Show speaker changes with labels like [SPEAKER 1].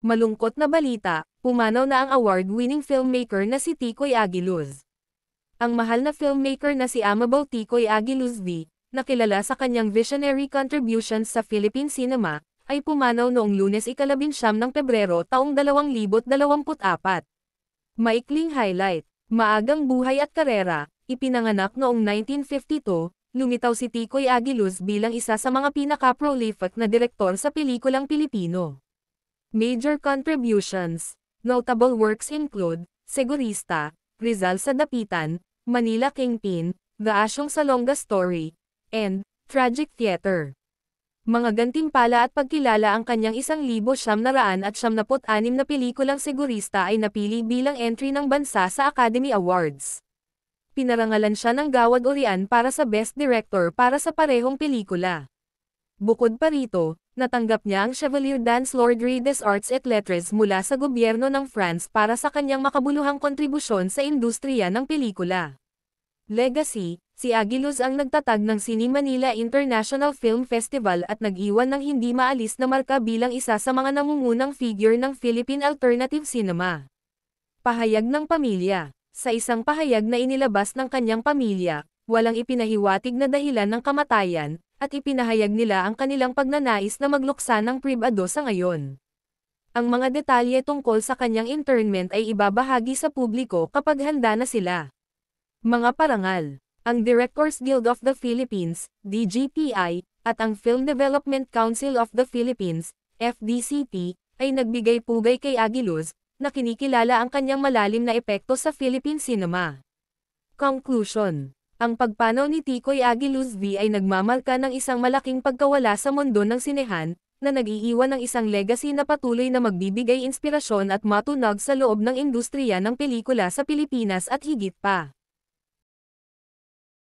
[SPEAKER 1] Malungkot na balita, pumanaw na ang award-winning filmmaker na si Ticoy Aguiluz. Ang mahal na filmmaker na si Amable Ticoy Aguiluz V, na kilala sa kanyang visionary contributions sa Philippine cinema, ay pumanaw noong Lunes 19 ng Pebrero taong 2024. Maikling highlight, maagang buhay at karera, ipinanganak noong 1952, lumitaw si Ticoy Aguiluz bilang isa sa mga pinaka-prolific na direktor sa pelikulang Pilipino. Major contributions, notable works include, Segurista, Rizal sa Dapitan, Manila Kingpin, The Asyong Salonga Story, and Tragic Theater. Mga gantimpala at pagkilala ang kanyang 1,976 na pelikulang Segurista ay napili bilang entry ng bansa sa Academy Awards. Pinarangalan siya ng Gawad Urian para sa Best Director para sa parehong pelikula. Bukod pa rito, natanggap niya ang Chevalier d'Ans l'Ordre des Arts et Lettres mula sa gobyerno ng France para sa kanyang makabuluhang kontribusyon sa industriya ng pelikula. Legacy, si Aguiluz ang nagtatag ng Cine Manila International Film Festival at nag-iwan ng hindi maalis na marka bilang isa sa mga nangungunang figure ng Philippine Alternative Cinema. Pahayag ng pamilya. Sa isang pahayag na inilabas ng kanyang pamilya, walang ipinahiwatig na dahilan ng kamatayan, at ipinahayag nila ang kanilang pagnanais na magluksa ng pribado sa ngayon. Ang mga detalye tungkol sa kanyang internment ay ibabahagi sa publiko kapag handa na sila. Mga parangal. Ang Directors Guild of the Philippines, DGPI, at ang Film Development Council of the Philippines, FDCP, ay nagbigay pugay kay Aguiluz, na kinikilala ang kanyang malalim na epekto sa Philippine cinema. Conclusion. Ang pagpanaw ni Ticoy Aguiluz V ay nagmamarka ng isang malaking pagkawala sa mundo ng sinehan, na nag-iiwan ng isang legacy na patuloy na magbibigay inspirasyon at matunog sa loob ng industriya ng pelikula sa Pilipinas at higit pa.